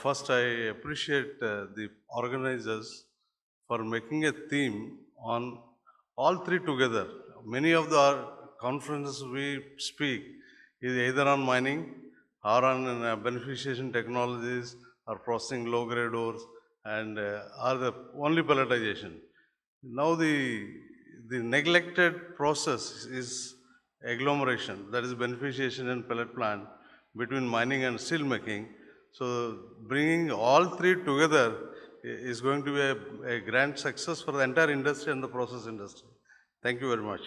first I appreciate the organizers for making a theme on all three together. Many of the conferences we speak is either on mining or on beneficiation technologies or processing low-grade ores and or the only pelletization. Now the neglected process is agglomeration, that is beneficiation and pellet plant between mining and steel making. So bringing all three together is going to be a grand success for the entire industry and the process industry. Thank you very much.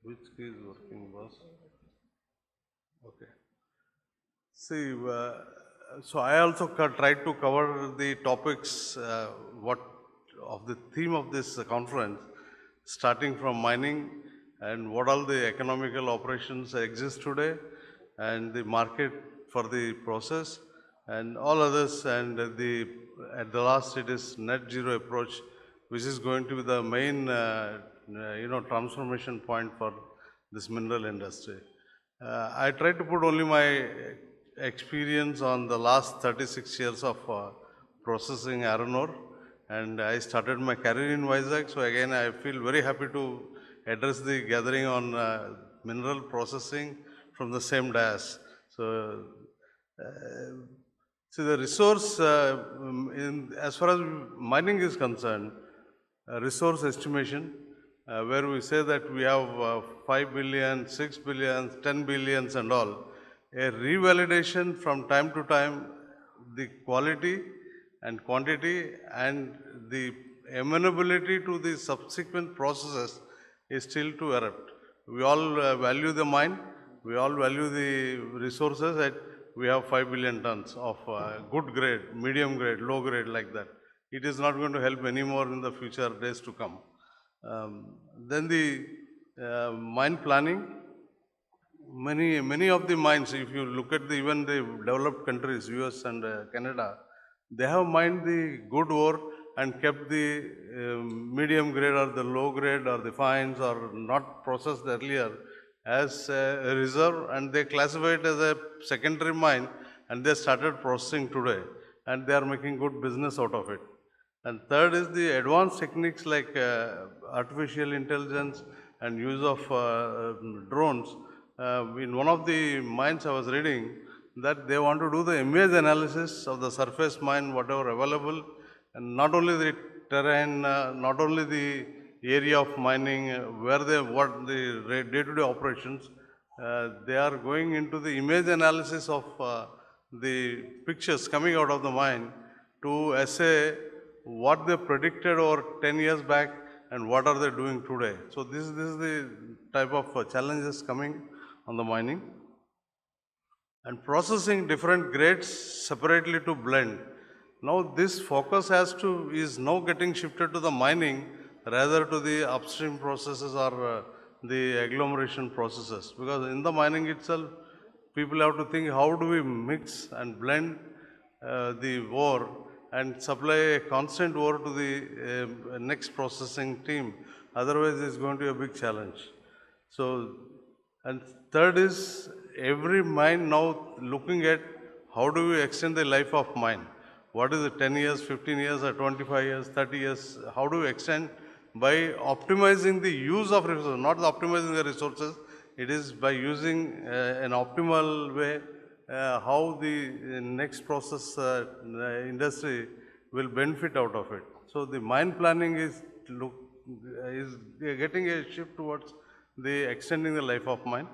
Which key is working, boss? Okay. See, so I also tried to cover the topics, what of the theme of this conference, starting from mining and what all the economical operations exist today, and the market for the process, and all others, and at the last it is net zero approach, which is going to be the main transformation point for this mineral industry. I tried to put only my experience on the last 36 years of processing iron ore, and I started my career in Vizag. So again, I feel very happy to address the gathering on mineral processing from the same dais. So, see the resource, as far as mining is concerned, resource estimation, where we say that we have 5 billion, 6 billion, 10 billions and all, a revalidation from time to time, the quality and quantity and the amenability to the subsequent processes is still to erupt. We all value the mine, we all value the resources that we have 5 billion tons of good grade, medium grade, low grade like that. It is not going to help anymore in the future days to come. Then the mine planning, many of the mines, if you look at even the developed countries, US and Canada, they have mined the good ore and kept the medium grade or the low grade or the fines or not processed earlier as a reserve, and they classify it as a secondary mine, and they started processing today, and they are making good business out of it. And third is the advanced techniques like artificial intelligence and use of drones. In one of the mines I was reading that they want to do the image analysis of the surface mine, whatever available, and not only the terrain, not only the area of mining, what the day-to-day operations, they are going into the image analysis of the pictures coming out of the mine to assay what they predicted over 10 years back and what are they doing today. So this is the type of challenges coming on the mining. And processing different grades separately to blend. Now this focus is now getting shifted to the mining rather to the upstream processes or the agglomeration processes, because in the mining itself people have to think how do we mix and blend the ore and supply a constant ore to the next processing team. Otherwise, it's going to be a big challenge. So, and third is every mine now looking at how do we extend the life of mine. What is it, 10 years, 15 years, or 25 years, 30 years? How do we extend? By optimizing the use of resources, not optimizing the resources, it is by using an optimal way how the next process industry will benefit out of it. So the mine planning is getting a shift towards the extending the life of mine.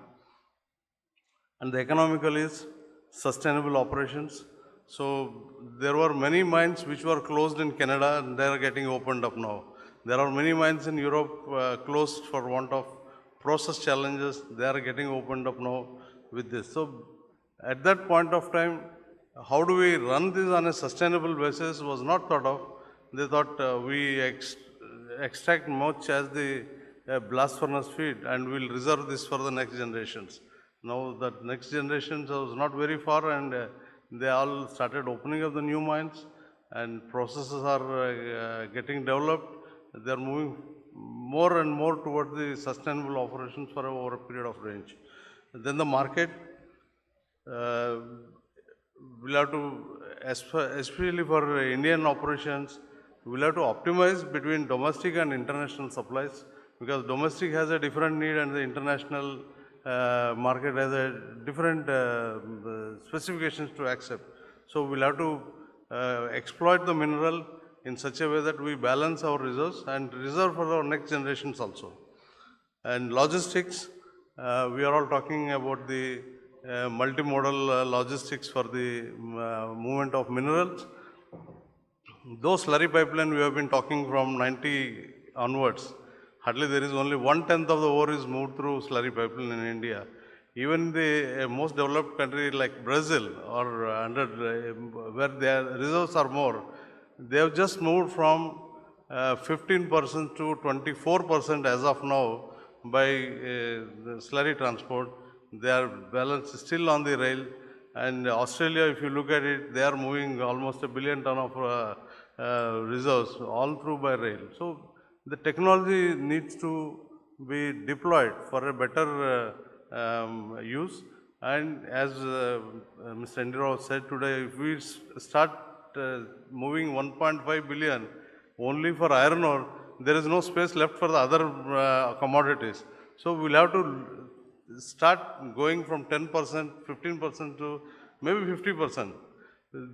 And the economical is sustainable operations. So there were many mines which were closed in Canada and they are getting opened up now. There are many mines in Europe closed for want of process challenges. They are getting opened up now with this. So at that point of time, how do we run this on a sustainable basis was not thought of. They thought we extract much as the blast furnace feed and we'll reserve this for the next generations. Now the next generations was not very far, and they all started opening up the new mines and processes are getting developed. They are moving more and more towards the sustainable operations for over a period of range. Then the market will have to, especially for Indian operations, we'll have to optimize between domestic and international supplies, because domestic has a different need and the international market has a different specifications to accept. So we'll have to exploit the mineral in such a way that we balance our reserves and reserve for our next generations also. And logistics, we are all talking about the multimodal logistics for the movement of minerals. Those slurry pipeline we have been talking from 90 onwards, hardly there is only 1/10 of the ore is moved through slurry pipeline in India. Even the most developed country like Brazil or where their reserves are more, they have just moved from 15% to 24% as of now by the slurry transport. They are balanced still on the rail. And Australia, if you look at it, they are moving almost 1 billion ton of reserves all through by rail. So the technology needs to be deployed for a better use. And as Mr. Indira said today, if we start moving 1.5 billion only for iron ore, there is no space left for the other commodities. So we'll have to start going from 10%, 15% to maybe 50%.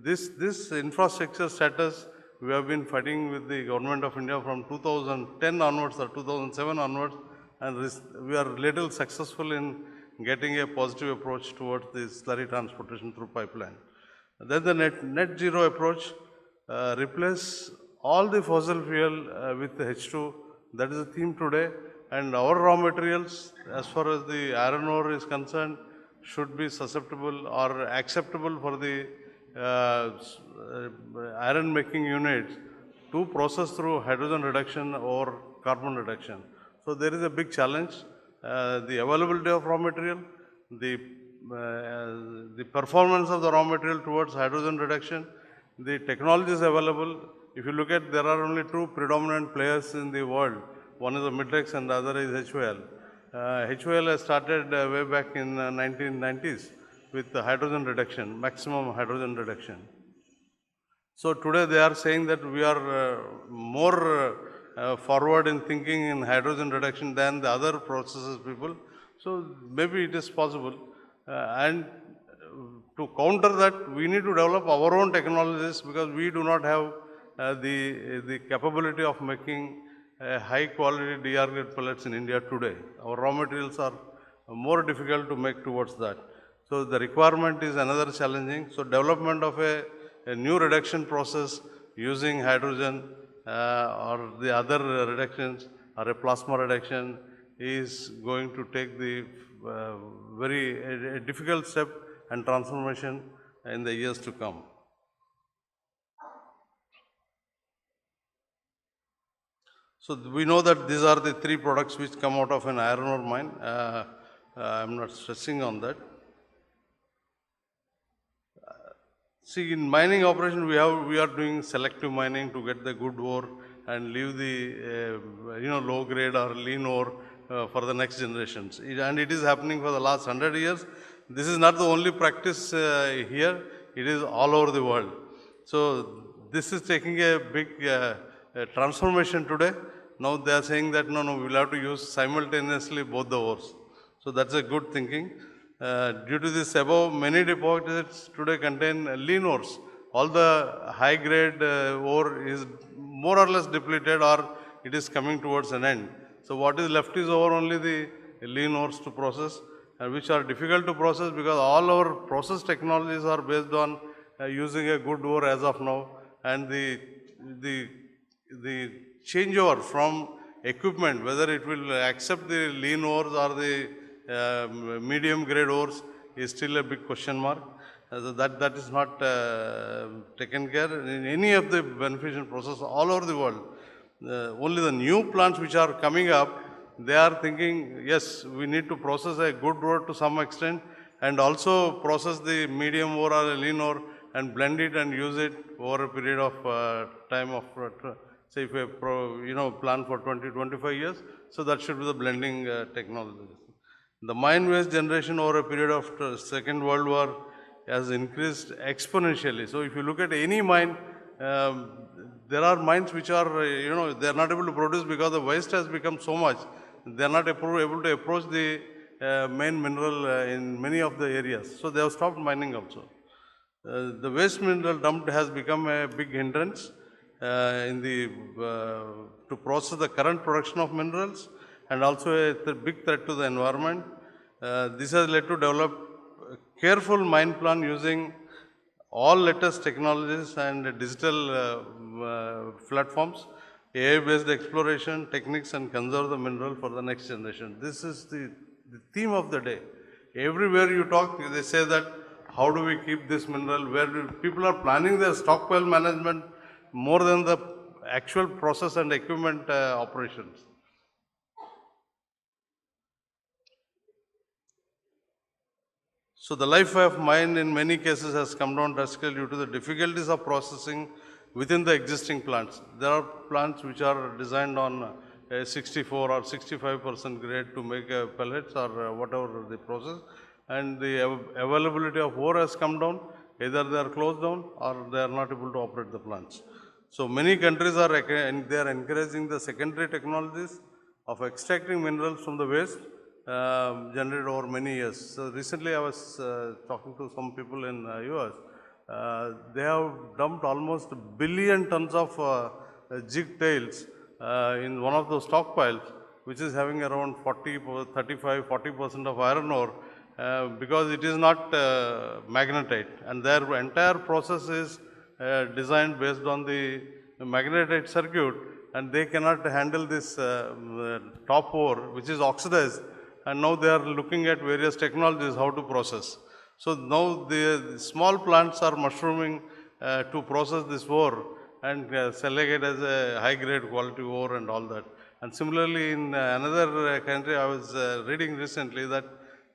This infrastructure status, we have been fighting with the government of India from 2010 onwards or 2007 onwards, and we are little successful in getting a positive approach towards the slurry transportation through pipeline. Then the net zero approach, replace all the fossil fuel with the H2. That is the theme today. And our raw materials, as far as the iron ore is concerned, should be susceptible or acceptable for the iron making units to process through hydrogen reduction or carbon reduction. So there is a big challenge. The availability of raw material, the performance of the raw material towards hydrogen reduction, the technology is available. If you look at, there are only two predominant players in the world. One is the Midrex and the other is HOL. HOL has started way back in 1990s with the hydrogen reduction, maximum hydrogen reduction. So today they are saying that we are more forward in thinking in hydrogen reduction than the other processes people. So maybe it is possible. And to counter that, we need to develop our own technologies, because we do not have the capability of making high quality DR grade pellets in India today. Our raw materials are more difficult to make towards that. So the requirement is another challenging. So development of a new reduction process using hydrogen or the other reductions or a plasma reduction is going to take the very difficult step and transformation in the years to come. So we know that these are the three products which come out of an iron ore mine. I'm not stressing on that. See, in mining operation, we are doing selective mining to get the good ore and leave the low grade or lean ore for the next generations. And it is happening for the last 100 years. This is not the only practice here. It is all over the world. So this is taking a big transformation today. Now they are saying that no, we'll have to use simultaneously both the ores. So that's a good thinking. Due to this above, many deposits today contain lean ores. All the high grade ore is more or less depleted, or it is coming towards an end. So what is left is over only the lean ores to process, which are difficult to process because all our process technologies are based on using a good ore as of now, and the changeover from equipment, whether it will accept the lean ores or the medium grade ores, is still a big question mark. That is not taken care in any of the beneficial process all over the world. Only the new plants which are coming up, they are thinking, yes, we need to process a good ore to some extent, and also process the medium ore or a lean ore and blend it and use it over a period of time of say if a plan for 20-25 years, so that should be the blending technology. The mine waste generation over a period of Second World War has increased exponentially. So if you look at any mine, there are mines which are, they are not able to produce because the waste has become so much. They are not able to approach the main mineral in many of the areas. So they have stopped mining also. The waste mineral dumped has become a big hindrance to process the current production of minerals, and also a big threat to the environment. This has led to develop a careful mine plan using all latest technologies and digital platforms, AI-based exploration techniques, and conserve the mineral for the next generation. This is the theme of the day. Everywhere you talk, they say that how do we keep this mineral, where people are planning their stockpile management more than the actual process and equipment operations. So the life of mine in many cases has come down drastically due to the difficulties of processing within the existing plants. There are plants which are designed on a 64 or 65% grade to make pellets or whatever the process, and the availability of ore has come down. Either they are closed down or they are not able to operate the plants. So many countries are encouraging the secondary technologies of extracting minerals from the waste generated over many years. So recently I was talking to some people in US. They have dumped almost 1 billion tons of jig tails in one of those stockpiles, which is having around 40% of iron ore, because it is not magnetite, and their entire process is designed based on the magnetite circuit, and they cannot handle this top ore, which is oxidized, and now they are looking at various technologies how to process. So now the small plants are mushrooming to process this ore and selling it as a high grade quality ore and all that. And similarly in another country, I was reading recently that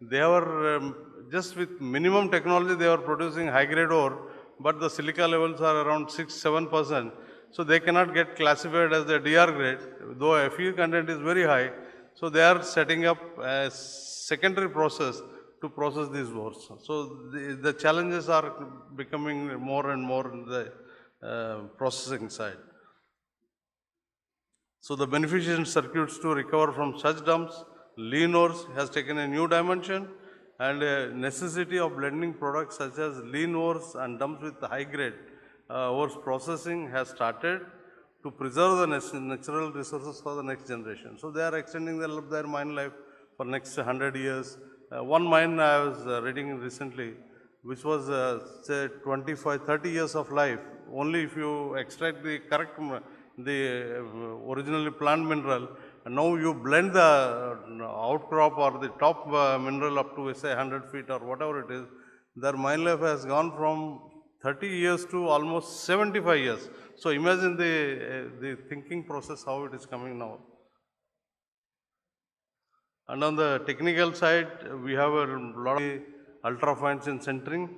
they were just with minimum technology they are producing high grade ore, but the silica levels are around 6-7%. So they cannot get classified as the DR grade, though Fe content is very high. So they are setting up a secondary process to process these ores. So the challenges are becoming more and more in the processing side. So the beneficiation circuits to recover from such dumps, lean ores has taken a new dimension, and a necessity of blending products such as lean ores and dumps with high grade ores processing has started to preserve the natural resources for the next generation. So they are extending their mine life for next 100 years. One mine I was reading recently, which was say 25-30 years of life, only if you extract the correct, originally plant mineral, and now you blend the outcrop or the top mineral up to say 100 feet or whatever it is, their mine life has gone from 30 years to almost 75 years. So imagine the thinking process, how it is coming now. And on the technical side, we have a lot of ultrafines in centering.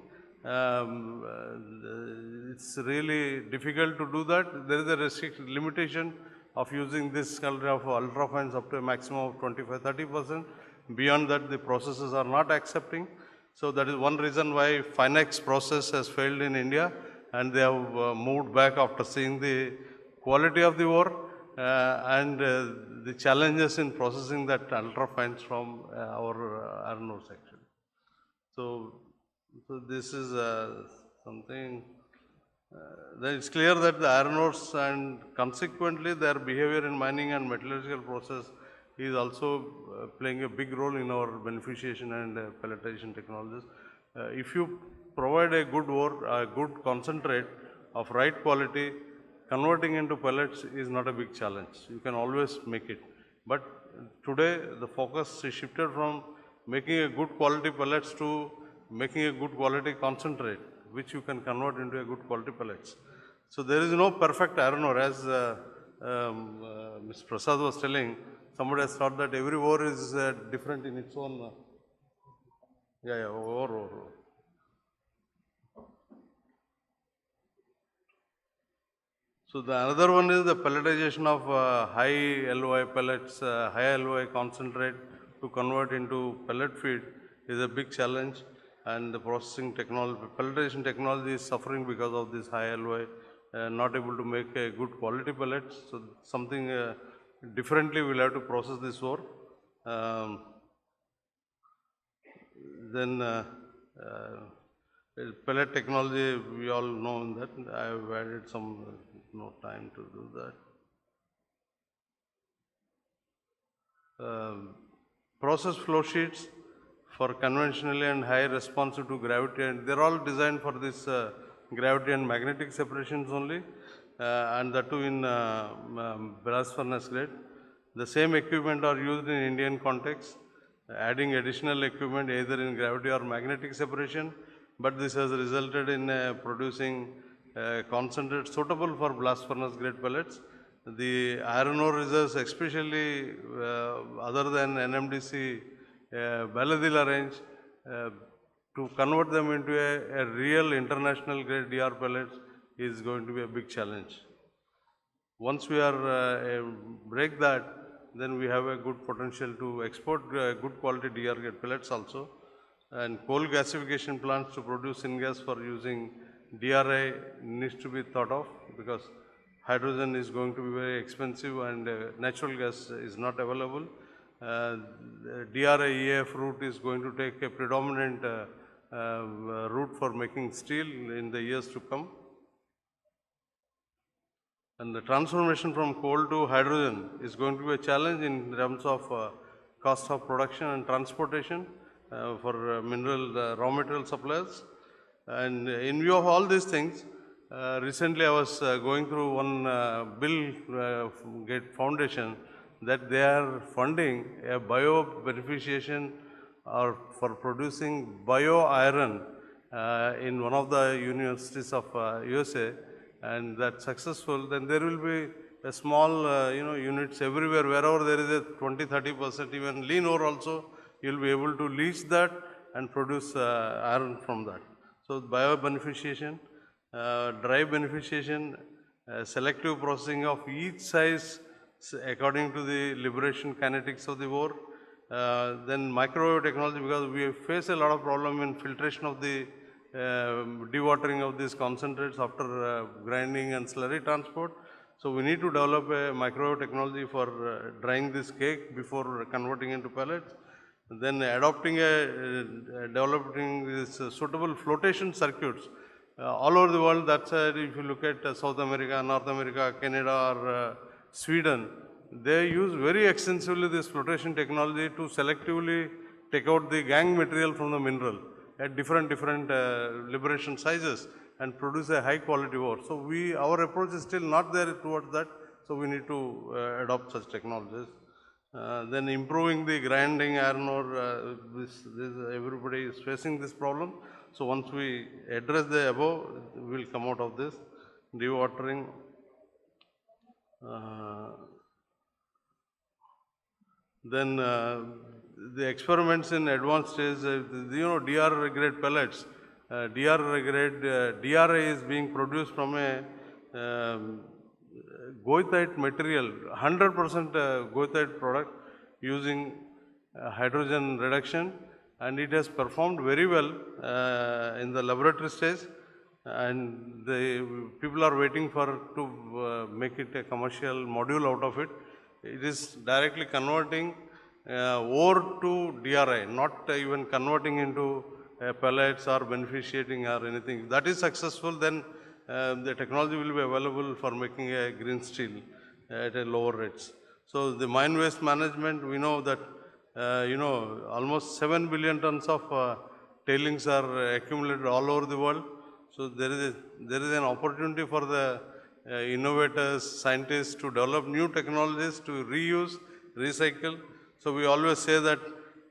It's really difficult to do that. There is a limitation of using this color of ultrafines up to a maximum of 25-30%. Beyond that, the processes are not accepting. So that is one reason why Finex process has failed in India, and they have moved back after seeing the quality of the ore and the challenges in processing that ultrafines from our iron ore section. So this is something. Then it's clear that the iron ores and consequently their behavior in mining and metallurgical process is also playing a big role in our beneficiation and pelletization technologies. If you provide a good ore, a good concentrate of right quality, converting into pellets is not a big challenge. You can always make it. But today the focus is shifted from making a good quality pellets to making a good quality concentrate, which you can convert into a good quality pellets. So there is no perfect iron ore, as Mr. Prasad was telling. Somebody has thought that every ore is different in its own. Ore. So the another one is the pelletization of high LOI pellets, high LOI concentrate to convert into pellet feed is a big challenge, and the processing technology, pelletization technology is suffering because of this high LOI, not able to make a good quality pellets. So something differently we'll have to process this ore. Um, then pellet technology, we all know that. I have added some no time to do that. Process flow sheets for conventionally and high responsive to gravity, and they're all designed for this gravity and magnetic separations only, and that too in blast furnace grade. The same equipment are used in Indian context, adding additional equipment either in gravity or magnetic separation, but this has resulted in producing concentrate suitable for blast furnace grade pellets. The iron ore reserves, especially other than NMDC, Baladila range, to convert them into a real international grade DR pellets is going to be a big challenge. Once we are break that, then we have a good potential to export good quality DR grade pellets also. And coal gasification plants to produce syngas for using DRI needs to be thought of, because hydrogen is going to be very expensive and natural gas is not available. DRI EAF route is going to take a predominant route for making steel in the years to come. And the transformation from coal to hydrogen is going to be a challenge in terms of cost of production and transportation for mineral raw material suppliers. And in view of all these things, recently I was going through one bill Gate Foundation that they are funding a bio beneficiation or for producing bio iron in one of the universities of USA. And that's successful, then there will be a small units everywhere, wherever there is a 20-30% even lean ore also, you'll be able to leach that and produce iron from that. So bio beneficiation, dry beneficiation, selective processing of each size according to the liberation kinetics of the ore. Then microwave technology, because we face a lot of problem in filtration of the dewatering of these concentrates after grinding and slurry transport. So we need to develop a microwave technology for drying this cake before converting into pellets. Then adopting developing this suitable flotation circuits all over the world. That's if you look at South America, North America, Canada, or Sweden, they use very extensively this flotation technology to selectively take out the gangue material from the mineral at different liberation sizes and produce a high quality ore. So our approach is still not there towards that. So we need to adopt such technologies. Then improving the grinding iron ore, everybody is facing this problem. So once we address the above, we will come out of this. Dewatering. Then the experiments in advanced stage, DR grade pellets, DRI is being produced from a goethite material, 100% goethite product using hydrogen reduction, and it has performed very well in the laboratory stage, and the people are waiting to make it a commercial module out of it. It is directly converting ore to DRI, not even converting into pellets or beneficiating or anything. If that is successful, then the technology will be available for making a green steel at a lower rates. So the mine waste management, we know that almost 7 billion tons of tailings are accumulated all over the world. So there is an opportunity for the innovators, scientists to develop new technologies to reuse, recycle. So we always say that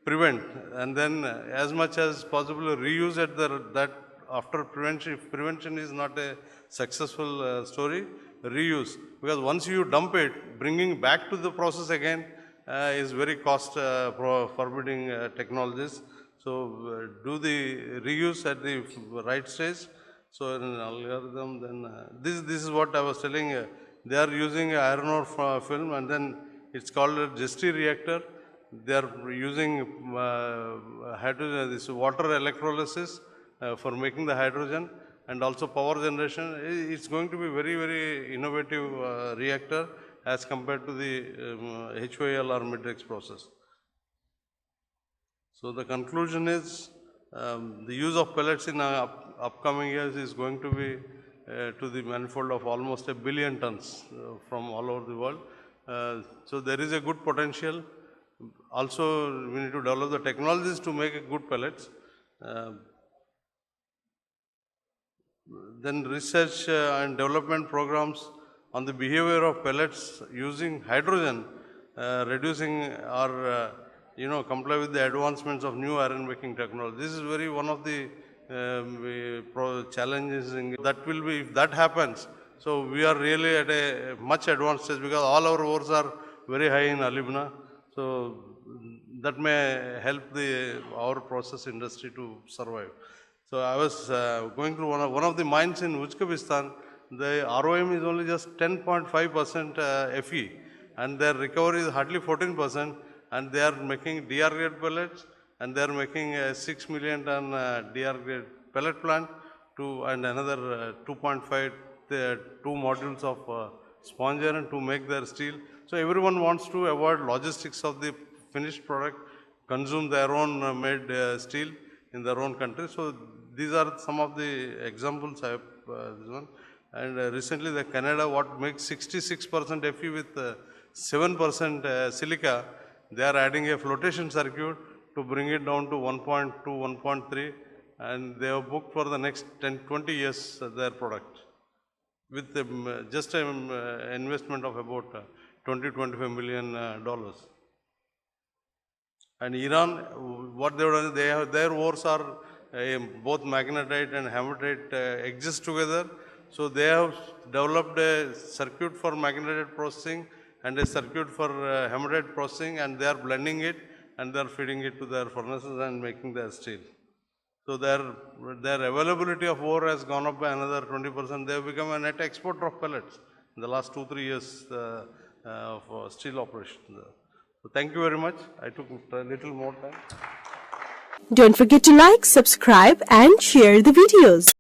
prevent, and then as much as possible reuse at that after prevention. If prevention is not a successful story, reuse, because once you dump it, bringing back to the process again is very cost forbidding technologies. So do the reuse at the right stage. So in an algorithm, then this is what I was telling. They are using a iron ore film, and then it's called a Gesti reactor. They are using hydrogen, this water electrolysis for making the hydrogen, and also power generation. It's going to be very innovative reactor as compared to the HYL or matrix process. So the conclusion is the use of pellets in upcoming years is going to be to the manifold of almost 1 billion tons from all over the world. So there is a good potential. Also, we need to develop the technologies to make good pellets. Then research and development programs on the behavior of pellets using hydrogen, reducing or comply with the advancements of new iron making technology. This is one of the challenges that will be, if that happens. So we are really at a much advanced stage because all our ores are very high in alumina. So that may help our process industry to survive. So I was going through one of the mines in Uzbekistan. The ROM is only just 10.5% Fe, and their recovery is hardly 14%. And they are making DR grade pellets, and they are making a 6 million ton DR grade pellet plant and another 2.5 two modules of sponge iron to make their steel. So everyone wants to avoid logistics of the finished product, consume their own made steel in their own country. So these are some of the examples I have this one. And recently the Canada, what makes 66% Fe with 7% silica, they are adding a flotation circuit to bring it down to 1.2, 1.3, and they have booked for the next 10-20 years their product with just an investment of about $20-25 million. And Iran, what they have done, their ores are both magnetite and hematite exist together. So they have developed a circuit for magnetite processing and a circuit for hematite processing, and they are blending it and they are feeding it to their furnaces and making their steel. So their availability of ore has gone up by another 20%. They have become a net exporter of pellets in the last 2-3 years of steel operations. So thank you very much. I took a little more time. Don't forget to like, subscribe and share the videos.